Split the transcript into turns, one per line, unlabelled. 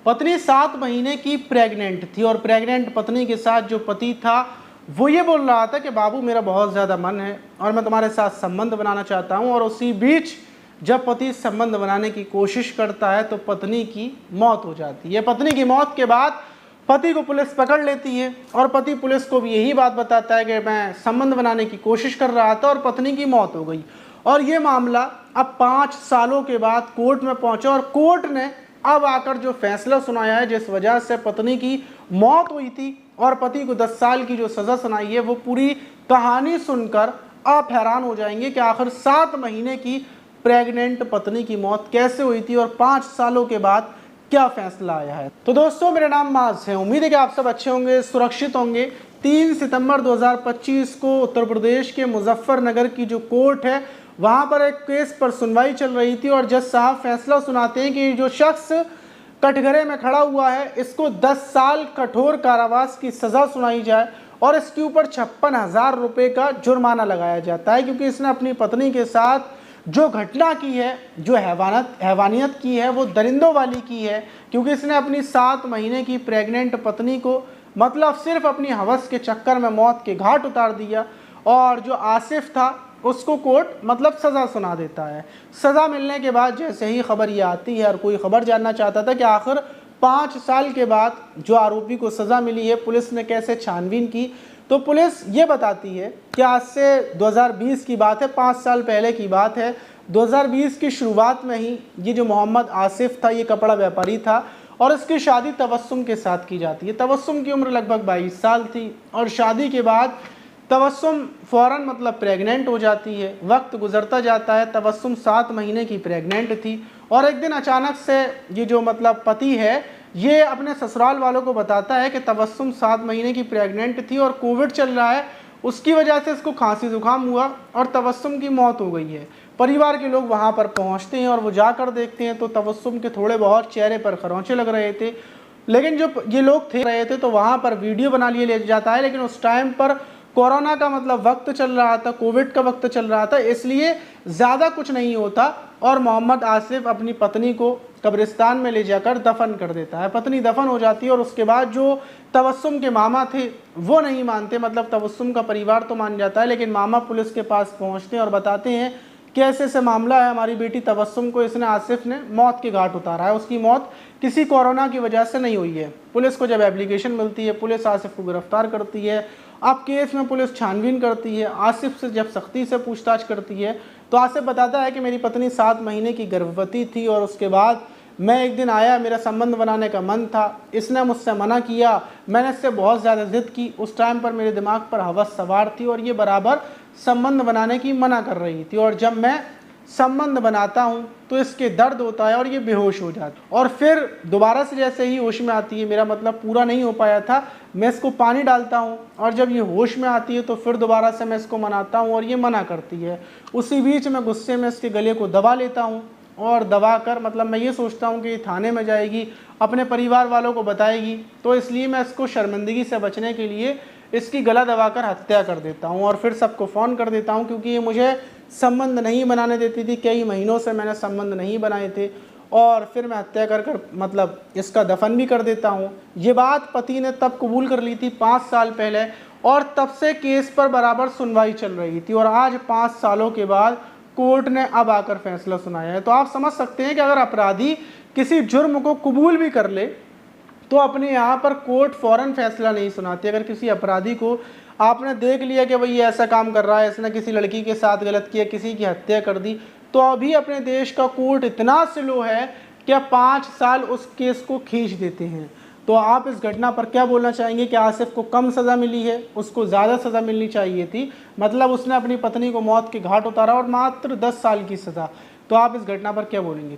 पत्नी 7 महीने की प्रेग्नेंट थी और प्रेग्नेंट पत्नी के साथ जो पति था वो ये बोल रहा था कि बाबू मेरा बहुत ज़्यादा मन है और मैं तुम्हारे साथ संबंध बनाना चाहता हूँ। और उसी बीच जब पति संबंध बनाने की कोशिश करता है तो पत्नी की मौत हो जाती है। पत्नी की मौत के बाद पति को पुलिस पकड़ लेती है और पति पुलिस को भी यही बात बताता है कि मैं संबंध बनाने की कोशिश कर रहा था और पत्नी की मौत हो गई। और ये मामला अब 5 सालों के बाद कोर्ट में पहुंचा और कोर्ट ने अब आकर जो फैसला सुनाया है, जिस वजह से पत्नी की मौत हुई थी और पति को 10 साल की जो सज़ा सुनाई है, वो पूरी कहानी सुनकर आप हैरान हो जाएंगे कि आखिर 7 महीने की प्रेग्नेंट पत्नी की मौत कैसे हुई थी और 5 सालों के बाद क्या फैसला आया है। तो दोस्तों, मेरा नाम माज है। उम्मीद है कि आप सब अच्छे होंगे, सुरक्षित होंगे। 3 सितंबर 2025 को उत्तर प्रदेश के मुजफ्फरनगर की जो कोर्ट है, वहां पर एक केस पर सुनवाई चल रही थी और जज साहब फैसला सुनाते हैं कि जो शख्स कटघरे में खड़ा हुआ है, इसको 10 साल कठोर कारावास की सज़ा सुनाई जाए और इसके ऊपर 56,000 रुपये का जुर्माना लगाया जाता है, क्योंकि इसने अपनी पत्नी के साथ जो घटना की है, जो हैवानियत की है, वो दरिंदों वाली की है। क्योंकि इसने अपनी 7 महीने की प्रेग्नेंट पत्नी को मतलब सिर्फ अपनी हवस के चक्कर में मौत के घाट उतार दिया और जो आसिफ था उसको कोर्ट मतलब सज़ा सुना देता है। सज़ा मिलने के बाद जैसे ही खबर ये आती है, और कोई खबर जानना चाहता था कि आखिर 5 साल के बाद जो आरोपी को सज़ा मिली है, पुलिस ने कैसे छानबीन की, तो पुलिस ये बताती है कि आज से 2020 की बात है, 5 साल पहले की बात है। 2020 की शुरुआत में ही ये जो मोहम्मद आसिफ था, ये कपड़ा व्यापारी था और इसकी शादी तबस्सुम के साथ की जाती है। तबस्सुम की उम्र लगभग 22 साल थी और शादी के बाद तबस्सुम फ़ौरन मतलब प्रेग्नेंट हो जाती है। वक्त गुजरता जाता है, तबस्सुम 7 महीने की प्रेग्नेंट थी और एक दिन अचानक से ये जो मतलब पति है, ये अपने ससुराल वालों को बताता है कि तबस्सुम 7 महीने की प्रेग्नेंट थी और कोविड चल रहा है, उसकी वजह से इसको खांसी जुकाम हुआ और तबस्सुम की मौत हो गई है। परिवार के लोग वहाँ पर पहुँचते हैं और वो जाकर देखते हैं तो तबस्सुम के थोड़े बहुत चेहरे पर खरोंचे लग रहे थे, लेकिन जो ये लोग रहे थे तो वहाँ पर वीडियो बना लिए जाता है। लेकिन उस टाइम पर कोरोना का मतलब वक्त चल रहा था, कोविड का वक्त चल रहा था, इसलिए ज़्यादा कुछ नहीं होता और मोहम्मद आसिफ अपनी पत्नी को कब्रिस्तान में ले जाकर दफन कर देता है। पत्नी दफन हो जाती है और उसके बाद जो तबस्सुम के मामा थे वो नहीं मानते, मतलब तबस्सुम का परिवार तो मान जाता है, लेकिन मामा पुलिस के पास पहुंचते हैं और बताते हैं कि ऐसे मामला है, हमारी बेटी तबस्सुम को इसने आसिफ ने मौत के घाट उतारा है, उसकी मौत किसी कोरोना की वजह से नहीं हुई है। पुलिस को जब एप्लीकेशन मिलती है, पुलिस आसिफ को गिरफ्तार करती है। अब केस में पुलिस छानबीन करती है, आसिफ से जब सख्ती से पूछताछ करती है तो आसिफ बताता है कि मेरी पत्नी 7 महीने की गर्भवती थी और उसके बाद मैं एक दिन आया, मेरा संबंध बनाने का मन था, इसने मुझसे मना किया, मैंने इससे बहुत ज़्यादा ज़िद की। उस टाइम पर मेरे दिमाग पर हवस सवार थी और ये बराबर संबंध बनाने की मना कर रही थी और जब मैं संबंध बनाता हूँ तो इसके दर्द होता है और ये बेहोश हो जाती है और फिर दोबारा से जैसे ही होश में आती है, मेरा मतलब पूरा नहीं हो पाया था, मैं इसको पानी डालता हूँ और जब ये होश में आती है तो फिर दोबारा से मैं इसको मनाता हूँ और ये मना करती है। उसी बीच मैं गुस्से में इसके गले को दबा लेता हूँ और दबा कर मतलब मैं ये सोचता हूँ कि ये थाने में जाएगी, अपने परिवार वालों को बताएगी, तो इसलिए मैं इसको शर्मिंदगी से बचने के लिए इसकी गला दबाकर हत्या कर देता हूँ और फिर सबको फ़ोन कर देता हूँ, क्योंकि ये मुझे संबंध नहीं बनाने देती थी। कई महीनों से मैंने संबंध नहीं बनाए थे और फिर मैं हत्या कर कर मतलब इसका दफन भी कर देता हूँ। ये बात पति ने तब कबूल कर ली थी 5 साल पहले और तब से केस पर बराबर सुनवाई चल रही थी और आज 5 सालों के बाद कोर्ट ने अब आकर फैसला सुनाया है। तो आप समझ सकते हैं कि अगर अपराधी किसी जुर्म को कबूल भी कर ले तो अपने यहाँ पर कोर्ट फ़ौरन फैसला नहीं सुनाती। अगर किसी अपराधी को आपने देख लिया कि भाई ये ऐसा काम कर रहा है, इसने किसी लड़की के साथ गलत किया, किसी की हत्या कर दी, तो अभी अपने देश का कोर्ट इतना स्लो है कि 5 साल उस केस को खींच देते हैं। तो आप इस घटना पर क्या बोलना चाहेंगे कि आसिफ को कम सज़ा मिली है, उसको ज़्यादा सज़ा मिलनी चाहिए थी, मतलब उसने अपनी पत्नी को मौत के घाट उतारा और मात्र 10 साल की सज़ा। तो आप इस घटना पर क्या बोलेंगे?